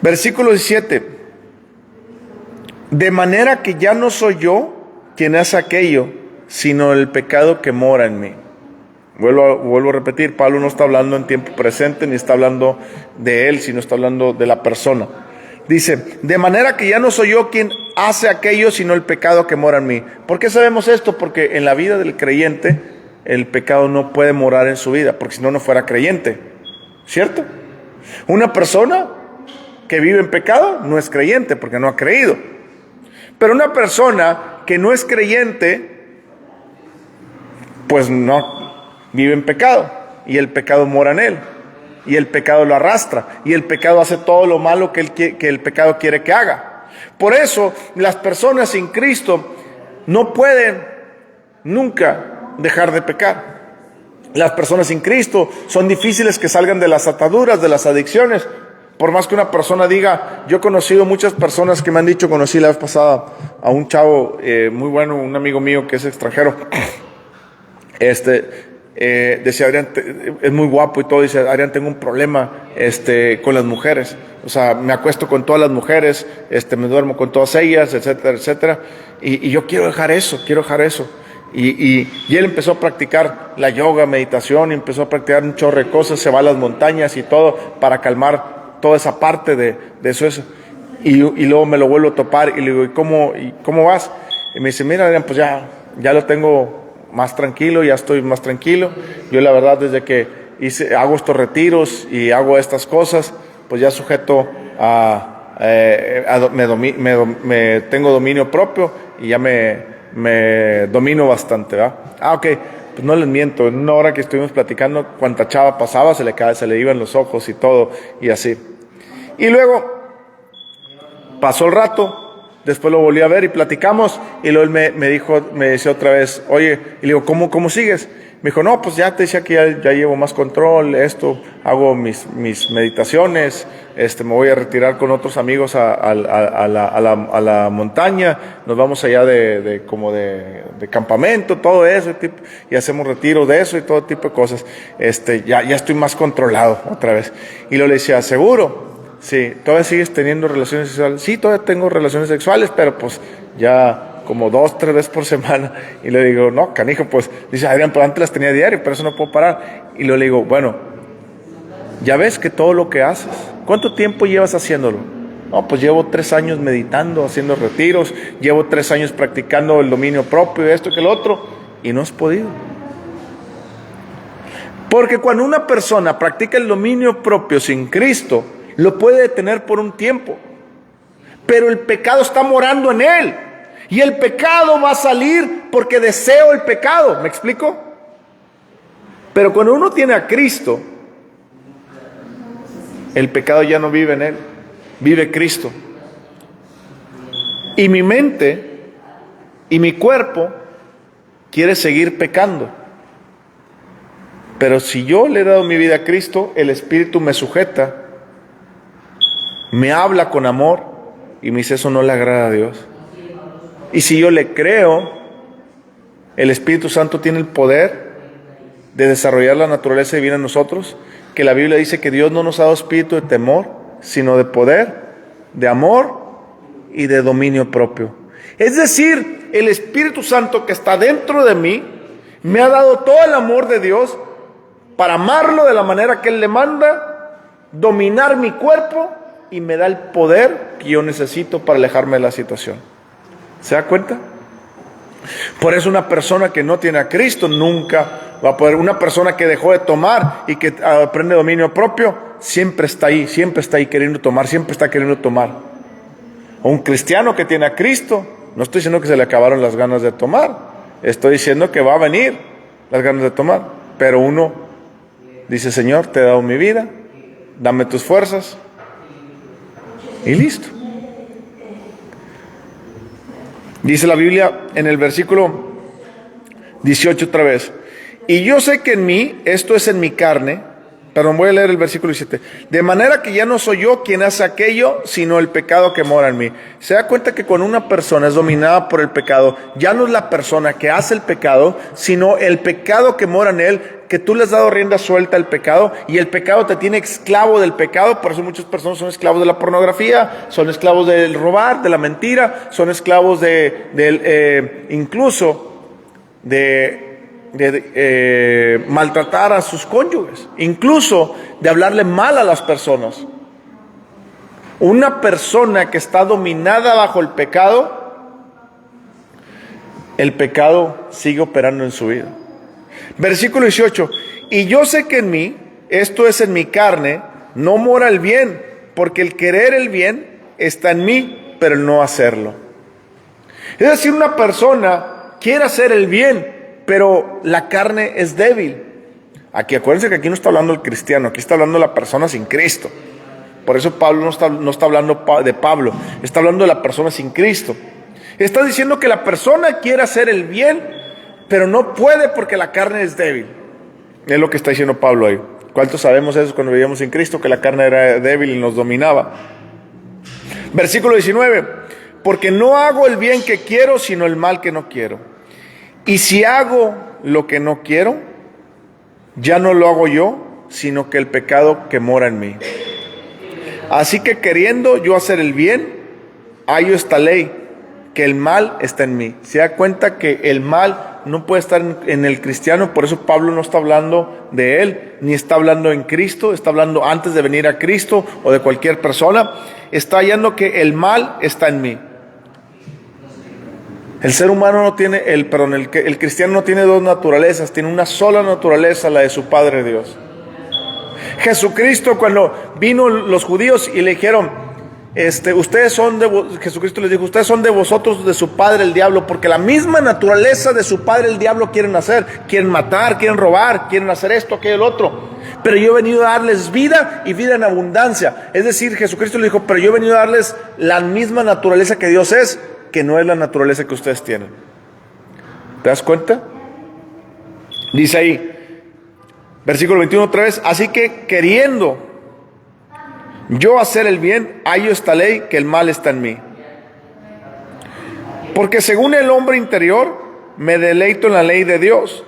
Versículo 17. De manera que ya no soy yo quien hace aquello, sino el pecado que mora en mí. Vuelvo a repetir, Pablo no está hablando en tiempo presente, ni está hablando de él, sino está hablando de la persona. Dice, de manera que ya no soy yo quien hace aquello, sino el pecado que mora en mí. ¿Por qué sabemos esto? Porque en la vida del creyente, el pecado no puede morar en su vida, porque si no, no fuera creyente. ¿Cierto? Una persona que vive en pecado no es creyente, porque no ha creído. Pero una persona que no es creyente, pues no vive en pecado, y el pecado mora en él. Y el pecado lo arrastra, y el pecado hace todo lo malo que el pecado quiere que haga. Por eso las personas sin Cristo no pueden nunca dejar de pecar. Las personas sin Cristo son difíciles que salgan de las ataduras, de las adicciones, Por más que una persona diga, yo he conocido muchas personas que me han dicho, conocí la vez pasada a un chavo muy bueno, un amigo mío que es extranjero, decía, Adrián, es muy guapo y todo, dice, Adrián, tengo un problema con las mujeres, o sea, me acuesto con todas las mujeres, me duermo con todas ellas, etcétera, etcétera, y yo quiero dejar eso. Y él empezó a practicar la yoga, meditación, y empezó a practicar un chorro de cosas, se va a las montañas y todo, para calmar toda esa parte de eso. Y luego me lo vuelvo a topar, y le digo, ¿y cómo vas? Y me dice, mira, Adrián, pues ya lo tengo más tranquilo, ya estoy más tranquilo. Yo la verdad, desde que hago estos retiros y hago estas cosas, pues ya sujeto tengo dominio propio y ya me domino bastante, ¿verdad? Ok, pues no les miento, en una hora que estuvimos platicando, cuanta chava pasaba, se le iban los ojos y todo, y así. Y luego pasó el rato, después lo volví a ver y platicamos, y luego él me decía otra vez, oye, y le digo, ¿cómo sigues? Me dijo, no, pues ya te decía que ya llevo más control, hago mis meditaciones, me voy a retirar con otros amigos a la montaña, nos vamos allá de campamento, todo eso, y hacemos retiros de eso y todo tipo de cosas. Ya estoy más controlado otra vez. Y luego le decía, ¿seguro? Sí. ¿Todavía sigues teniendo relaciones sexuales? Sí, todavía tengo relaciones sexuales, pero pues ya como 2, 3 veces por semana. Y le digo, no, canijo, pues, dice, Adrián, pero antes las tenía diario, pero eso no puedo parar. Y le digo, bueno, ya ves que todo lo que haces, ¿cuánto tiempo llevas haciéndolo? No, pues llevo 3 años meditando, haciendo retiros, llevo 3 años practicando el dominio propio, esto que lo otro, y no has podido. Porque cuando una persona practica el dominio propio sin Cristo, lo puede detener por un tiempo, pero el pecado está morando en él, y el pecado va a salir porque deseo el pecado. ¿Me explico? Pero cuando uno tiene a Cristo, el pecado ya no vive en él, vive Cristo. Y mi mente y mi cuerpo quiere seguir pecando. Pero si yo le he dado mi vida a Cristo, el Espíritu me sujeta, me habla con amor y me dice, eso no le agrada a Dios. Y si yo le creo, el Espíritu Santo tiene el poder de desarrollar la naturaleza divina en nosotros, que la Biblia dice que Dios no nos ha dado espíritu de temor, sino de poder, de amor y de dominio propio. Es decir, el Espíritu Santo que está dentro de mí me ha dado todo el amor de Dios para amarlo de la manera que Él le manda, dominar mi cuerpo, y me da el poder que yo necesito para alejarme de la situación. ¿Se da cuenta? Por eso una persona que no tiene a Cristo nunca va a poder. Una persona que dejó de tomar y que aprende dominio propio, siempre está ahí queriendo tomar, siempre está queriendo tomar. O un cristiano que tiene a Cristo, no estoy diciendo que se le acabaron las ganas de tomar, estoy diciendo que va a venir las ganas de tomar, pero uno dice, Señor, te he dado mi vida, dame tus fuerzas, y listo. Dice la Biblia en el versículo 18 otra vez, y yo sé que en mí, esto es en mi carne, perdón, voy a leer el versículo 17, de manera que ya no soy yo quien hace aquello, sino el pecado que mora en mí. Se da cuenta que cuando una persona es dominada por el pecado, ya no es la persona que hace el pecado, sino el pecado que mora en él, que tú le has dado rienda suelta al pecado, y el pecado te tiene esclavo del pecado. Por eso muchas personas son esclavos de la pornografía, son esclavos del robar, de la mentira, son esclavos incluso de maltratar a sus cónyuges, incluso de hablarle mal a las personas. Una persona que está dominada bajo el pecado sigue operando en su vida. Versículo 18, y yo sé que en mí, esto es en mi carne, no mora el bien, porque el querer el bien está en mí, pero el no hacerlo. Es decir, una persona quiere hacer el bien, pero la carne es débil. Aquí acuérdense que aquí no está hablando el cristiano, aquí está hablando la persona sin Cristo. Por eso Pablo no está hablando de Pablo, está hablando de la persona sin Cristo. Está diciendo que la persona quiere hacer el bien, pero no puede porque la carne es débil. Es lo que está diciendo Pablo ahí. ¿Cuántos sabemos eso cuando vivíamos en Cristo? Que la carne era débil y nos dominaba. Versículo 19. Porque no hago el bien que quiero, sino el mal que no quiero. Y si hago lo que no quiero, ya no lo hago yo, sino que el pecado que mora en mí. Así que queriendo yo hacer el bien, hallo esta ley, que el mal está en mí. Se da cuenta que el mal no puede estar en el cristiano, por eso Pablo no está hablando de él, ni está hablando en Cristo, está hablando antes de venir a Cristo o de cualquier persona. Está hallando que el mal está en mí. El ser humano no tiene, el cristiano no tiene dos naturalezas, tiene una sola naturaleza, la de su Padre Dios. Jesucristo, cuando vino los judíos y le dijeron, Jesucristo les dijo, ustedes son de vosotros, de su padre el diablo, porque la misma naturaleza de su padre el diablo quieren hacer, quieren matar, quieren robar, quieren hacer esto, aquello, el otro. Pero yo he venido a darles vida y vida en abundancia. Es decir, Jesucristo le dijo, pero yo he venido a darles la misma naturaleza que Dios es, que no es la naturaleza que ustedes tienen. ¿Te das cuenta? Dice ahí, versículo 21 otra vez, así que queriendo yo hacer el bien, hallo esta ley, que el mal está en mí. Porque según el hombre interior, me deleito en la ley de Dios,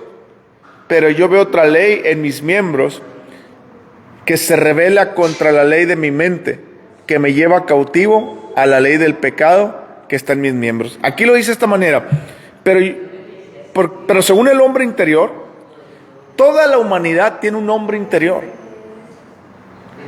pero yo veo otra ley en mis miembros, que se rebela contra la ley de mi mente, que me lleva cautivo a la ley del pecado que está en mis miembros. Aquí lo dice de esta manera, pero según el hombre interior, toda la humanidad tiene un hombre interior.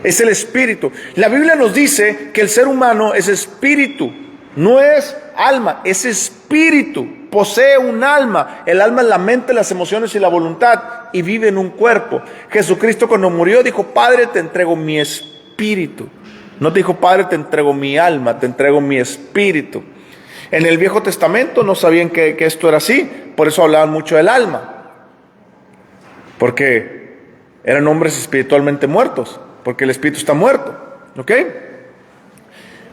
Es el espíritu. La Biblia nos dice que el ser humano es espíritu, no es alma, es espíritu. Posee un alma. El alma es la mente, las emociones y la voluntad, y vive en un cuerpo. Jesucristo cuando murió dijo, Padre, te entrego mi espíritu. No te dijo, Padre, te entrego mi alma, te entrego mi espíritu. En el Viejo Testamento no sabían que esto era así, por eso hablaban mucho del alma, porque eran hombres espiritualmente muertos, porque el espíritu está muerto, ¿ok?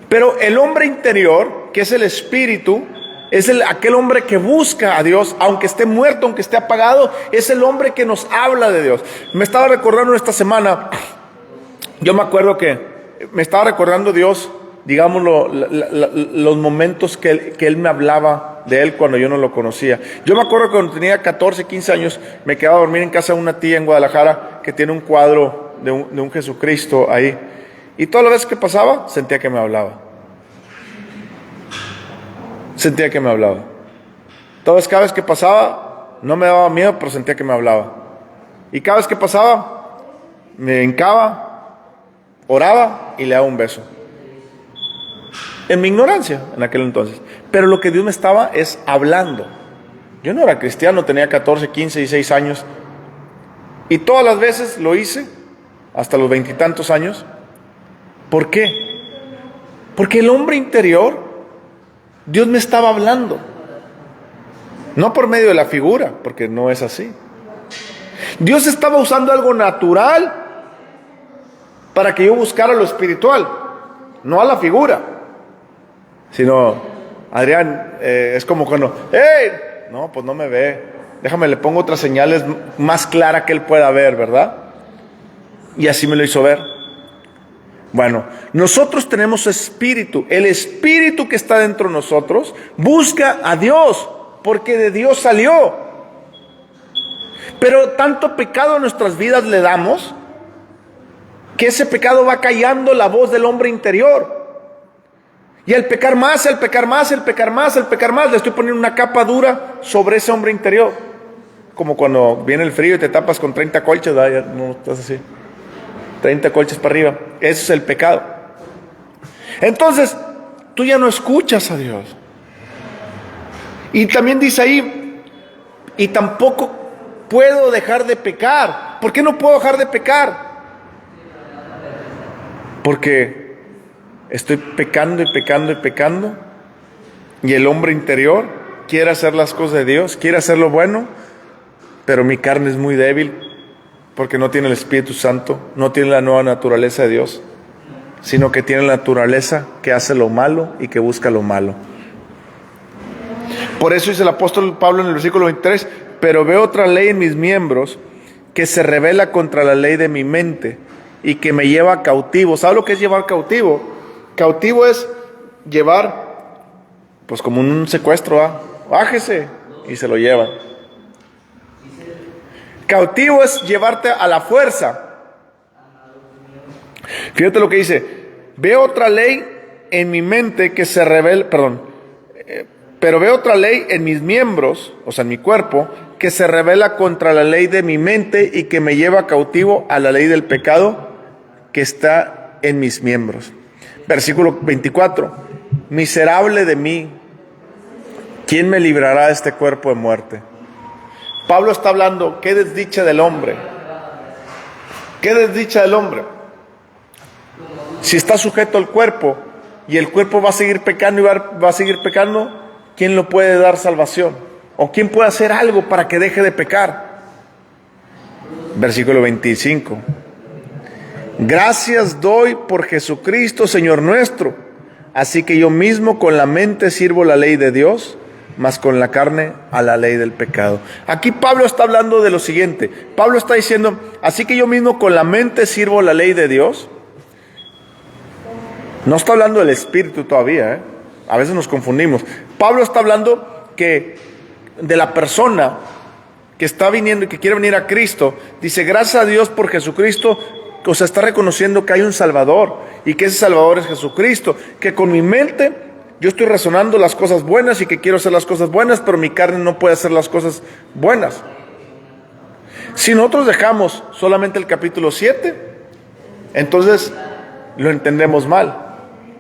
Pero el hombre interior, que es el espíritu, es aquel hombre que busca a Dios, aunque esté muerto, aunque esté apagado, es el hombre que nos habla de Dios. Me estaba recordando esta semana, yo me acuerdo que me estaba recordando Dios, digámoslo, los momentos que él me hablaba de Él cuando yo no lo conocía. Yo me acuerdo que cuando tenía 14, 15 años, me quedaba a dormir en casa de una tía en Guadalajara que tiene un cuadro de un Jesucristo ahí. Y todas las veces que pasaba, sentía que me hablaba. Sentía que me hablaba. Cada vez que pasaba, no me daba miedo, pero sentía que me hablaba. Y cada vez que pasaba, me hincaba, oraba y le daba un beso. En mi ignorancia, en aquel entonces. Pero lo que Dios me estaba es hablando. Yo no era cristiano, tenía 14, 15, 16 años. Y todas las veces lo hice, hasta los 20 y tantos años. ¿Por qué? Porque el hombre interior, Dios me estaba hablando. No por medio de la figura, porque no es así. Dios estaba usando algo natural para que yo buscara lo espiritual, no a la figura. Sino, Adrián, es como cuando, ¡hey! No, pues no me ve. Déjame, le pongo otras señales más claras que él pueda ver, ¿verdad? Y así me lo hizo ver. Bueno, nosotros tenemos espíritu. El espíritu que está dentro de nosotros busca a Dios, porque de Dios salió. Pero tanto pecado en nuestras vidas le damos, que ese pecado va callando la voz del hombre interior. Y al pecar más, al pecar más, al pecar más, al pecar más, le estoy poniendo una capa dura sobre ese hombre interior. Como cuando viene el frío y te tapas con 30 colchas, ¿verdad? Ya no estás así. 30 colchas para arriba. Eso es el pecado. Entonces, tú ya no escuchas a Dios. Y también dice ahí, y tampoco puedo dejar de pecar. ¿Por qué no puedo dejar de pecar? Porque estoy pecando y pecando y pecando, y el hombre interior quiere hacer las cosas de Dios, quiere hacer lo bueno, pero mi carne es muy débil, porque no tiene el Espíritu Santo, no tiene la nueva naturaleza de Dios, sino que tiene la naturaleza que hace lo malo y que busca lo malo. Por eso dice el apóstol Pablo en el versículo 23, pero veo otra ley en mis miembros, que se rebela contra la ley de mi mente y que me lleva cautivo. ¿Sabe lo que es llevar cautivo? Cautivo es llevar, pues como un secuestro, bájese, y se lo llevan. Cautivo es llevarte a la fuerza. Fíjate lo que dice: veo otra ley en mi mente que se revela, pero veo otra ley en mis miembros, o sea, en mi cuerpo, que se revela contra la ley de mi mente y que me lleva cautivo a la ley del pecado que está en mis miembros. Versículo 24. Miserable de mí, ¿quién me librará de este cuerpo de muerte? Pablo está hablando, qué desdicha del hombre. Qué desdicha del hombre. Si está sujeto al cuerpo y el cuerpo va a seguir pecando y va a seguir pecando, ¿quién lo puede dar salvación? ¿O quién puede hacer algo para que deje de pecar? Versículo 25. Gracias doy por Jesucristo, Señor nuestro. Así que yo mismo con la mente sirvo la ley de Dios, mas con la carne a la ley del pecado. Aquí Pablo está hablando de lo siguiente. Pablo está diciendo, así que yo mismo con la mente sirvo la ley de Dios. No está hablando del Espíritu todavía, A veces nos confundimos. Pablo está hablando que de la persona que está viniendo y que quiere venir a Cristo. Dice, gracias a Dios por Jesucristo. O sea, está reconociendo que hay un Salvador y que ese Salvador es Jesucristo. Que con mi mente yo estoy razonando las cosas buenas y que quiero hacer las cosas buenas, pero mi carne no puede hacer las cosas buenas. Si nosotros dejamos solamente el capítulo 7, entonces lo entendemos mal.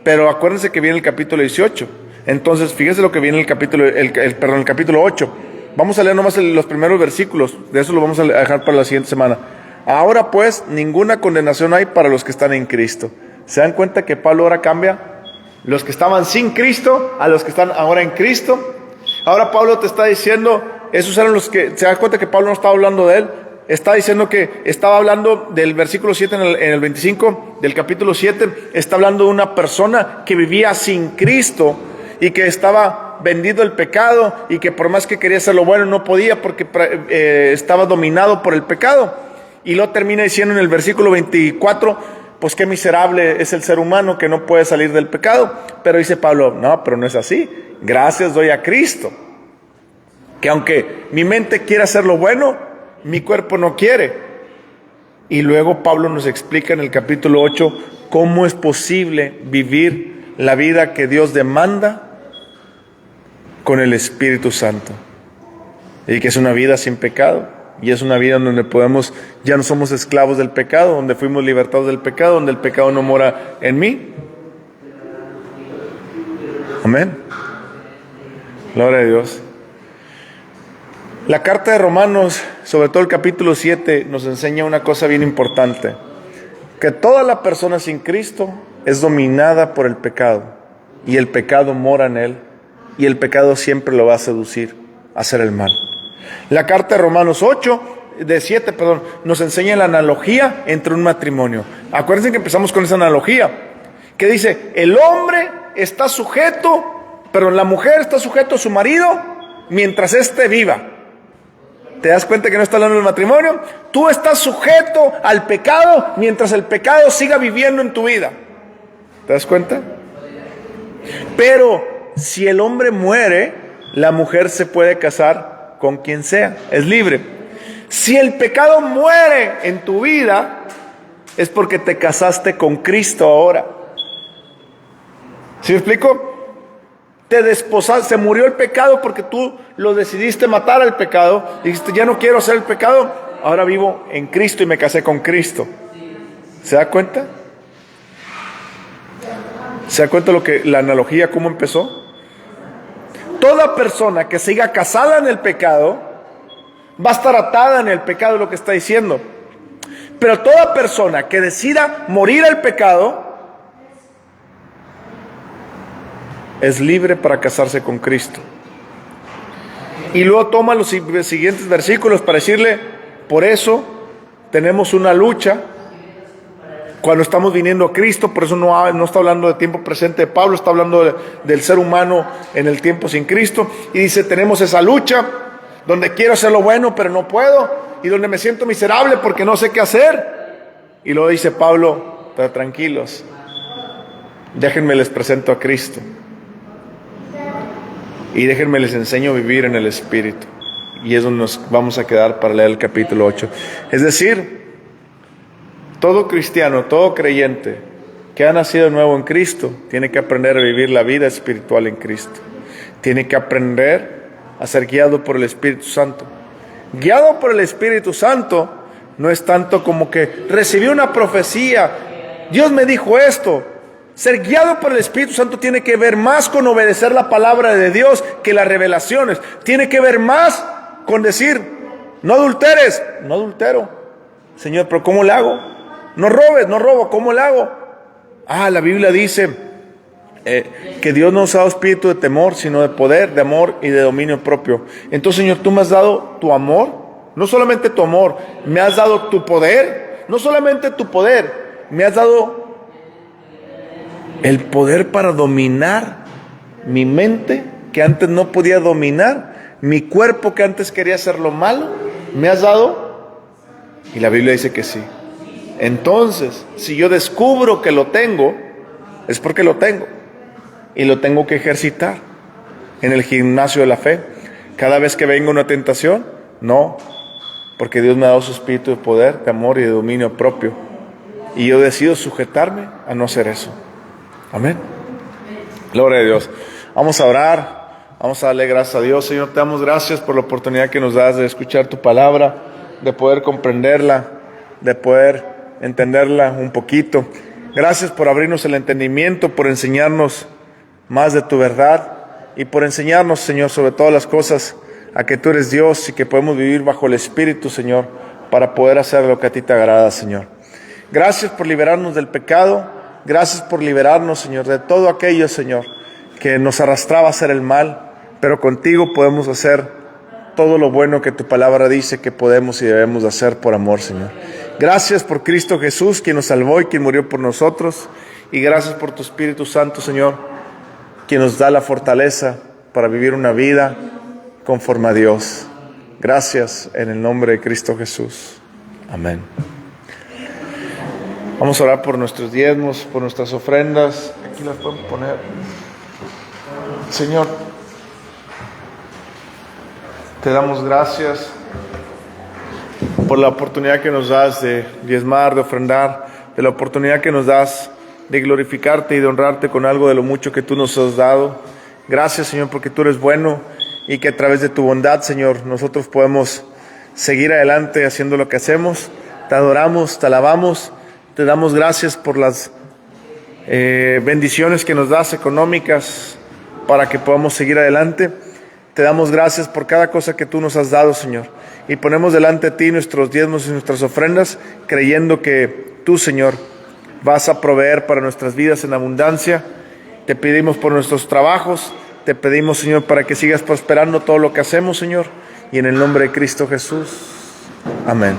Pero acuérdense que viene el capítulo 18. Entonces, fíjense lo que viene el capítulo, el capítulo 8. Vamos a leer nomás los primeros versículos. De eso lo vamos a dejar para la siguiente semana. Ahora pues, ninguna condenación hay para los que están en Cristo. ¿Se dan cuenta que Pablo ahora cambia? Los que estaban sin Cristo a los que están ahora en Cristo. Ahora Pablo te está diciendo, esos eran los que, ¿se dan cuenta que Pablo no estaba hablando de él? Está diciendo que estaba hablando del versículo 7 en el 25 del capítulo 7. Está hablando de una persona que vivía sin Cristo y que estaba vendido el pecado y que por más que quería hacer lo bueno no podía porque estaba dominado por el pecado. Y lo termina diciendo en el versículo 24, pues qué miserable es el ser humano que no puede salir del pecado. Pero dice Pablo, no, pero no es así. Gracias doy a Cristo, que aunque mi mente quiere hacer lo bueno, mi cuerpo no quiere. Y luego Pablo nos explica en el capítulo 8 cómo es posible vivir la vida que Dios demanda con el Espíritu Santo. Y que es una vida sin pecado. Y es una vida en donde podemos, ya no somos esclavos del pecado, donde fuimos libertados del pecado, donde el pecado no mora en mí. Amén. Gloria a Dios. La carta de Romanos, sobre todo el capítulo 7, nos enseña una cosa bien importante. Que toda la persona sin Cristo es dominada por el pecado. Y el pecado mora en él. Y el pecado siempre lo va a seducir a hacer el mal. La carta de Romanos 7, nos enseña la analogía entre un matrimonio. Acuérdense que empezamos con esa analogía. Que dice, el hombre está sujeto, pero la mujer está sujeto a su marido mientras éste viva. ¿Te das cuenta que no está hablando del matrimonio? Tú estás sujeto al pecado mientras el pecado siga viviendo en tu vida. ¿Te das cuenta? Pero si el hombre muere, la mujer se puede casar con quien sea. Es libre. Si el pecado muere en tu vida, es porque te casaste con Cristo ahora. ¿Sí me explico? Te desposaste, se murió el pecado porque tú lo decidiste matar al pecado. Dijiste, ya no quiero hacer el pecado, ahora vivo en Cristo y me casé con Cristo. ¿Se da cuenta? ¿Se da cuenta la analogía cómo empezó? Toda persona que siga casada en el pecado va a estar atada en el pecado, lo que está diciendo. Pero toda persona que decida morir al pecado es libre para casarse con Cristo. Y luego toma los siguientes versículos para decirle, por eso tenemos una lucha cuando estamos viniendo a Cristo. Por eso no está hablando de tiempo presente de Pablo, está hablando del ser humano en el tiempo sin Cristo. Y dice, tenemos esa lucha donde quiero hacer lo bueno pero no puedo. y donde me siento miserable porque no sé qué hacer. Y luego dice Pablo, pero tranquilos, déjenme les presento a Cristo y déjenme les enseño a vivir en el Espíritu. Y es donde nos vamos a quedar para leer el capítulo 8. Es decir, todo cristiano, todo creyente que ha nacido de nuevo en Cristo tiene que aprender a vivir la vida espiritual en Cristo. Tiene que aprender a ser guiado por el Espíritu Santo. Guiado por el Espíritu Santo no es tanto como que recibí una profecía, Dios me dijo esto. Ser guiado por el Espíritu Santo tiene que ver más con obedecer la palabra de Dios que las revelaciones. Tiene que ver más con decir, no adulteres, no adultero. Señor, pero ¿cómo le hago? No robes, no robo, ¿cómo le hago? La Biblia dice que Dios no nos ha dado espíritu de temor, sino de poder, de amor y de dominio propio. Entonces, Señor, tú me has dado tu amor, no solamente tu amor, me has dado tu poder, no solamente tu poder, me has dado el poder para dominar mi mente, que antes no podía dominar, mi cuerpo, que antes quería hacer lo malo, me has dado, y la Biblia dice que sí. Entonces, si yo descubro que lo tengo, es porque lo tengo. Y lo tengo que ejercitar en el gimnasio de la fe. Cada vez que venga una tentación, no, porque Dios me ha dado su espíritu de poder, de amor y de dominio propio. Y yo decido sujetarme a no hacer eso. Amén. Gloria a Dios. Vamos a orar, vamos a darle gracias a Dios. Señor, te damos gracias por la oportunidad que nos das de escuchar tu palabra, de poder comprenderla, de poder entenderla un poquito. Gracias por abrirnos el entendimiento, por enseñarnos más de tu verdad y por enseñarnos, Señor, sobre todas las cosas, a que tú eres Dios y que podemos vivir bajo el Espíritu, Señor, para poder hacer lo que a ti te agrada, Señor. Gracias por liberarnos del pecado, gracias por liberarnos, Señor, de todo aquello, Señor, que nos arrastraba a hacer el mal, pero contigo podemos hacer todo lo bueno que tu palabra dice que podemos y debemos hacer por amor, Señor. Gracias por Cristo Jesús, quien nos salvó y quien murió por nosotros, y gracias por tu Espíritu Santo, Señor, quien nos da la fortaleza para vivir una vida conforme a Dios. Gracias en el nombre de Cristo Jesús. Amén. Vamos a orar por nuestros diezmos, por nuestras ofrendas. Aquí las podemos poner. Señor, te damos gracias por la oportunidad que nos das de diezmar, de ofrendar, de la oportunidad que nos das de glorificarte y de honrarte con algo de lo mucho que tú nos has dado. Gracias, Señor, porque tú eres bueno y que a través de tu bondad, Señor, nosotros podemos seguir adelante haciendo lo que hacemos. Te adoramos, te alabamos, te damos gracias por las bendiciones que nos das económicas para que podamos seguir adelante. Te damos gracias por cada cosa que tú nos has dado, Señor, y ponemos delante de ti nuestros diezmos y nuestras ofrendas, creyendo que tú, Señor, vas a proveer para nuestras vidas en abundancia. Te pedimos por nuestros trabajos, te pedimos, Señor, para que sigas prosperando todo lo que hacemos, Señor, y en el nombre de Cristo Jesús. Amén.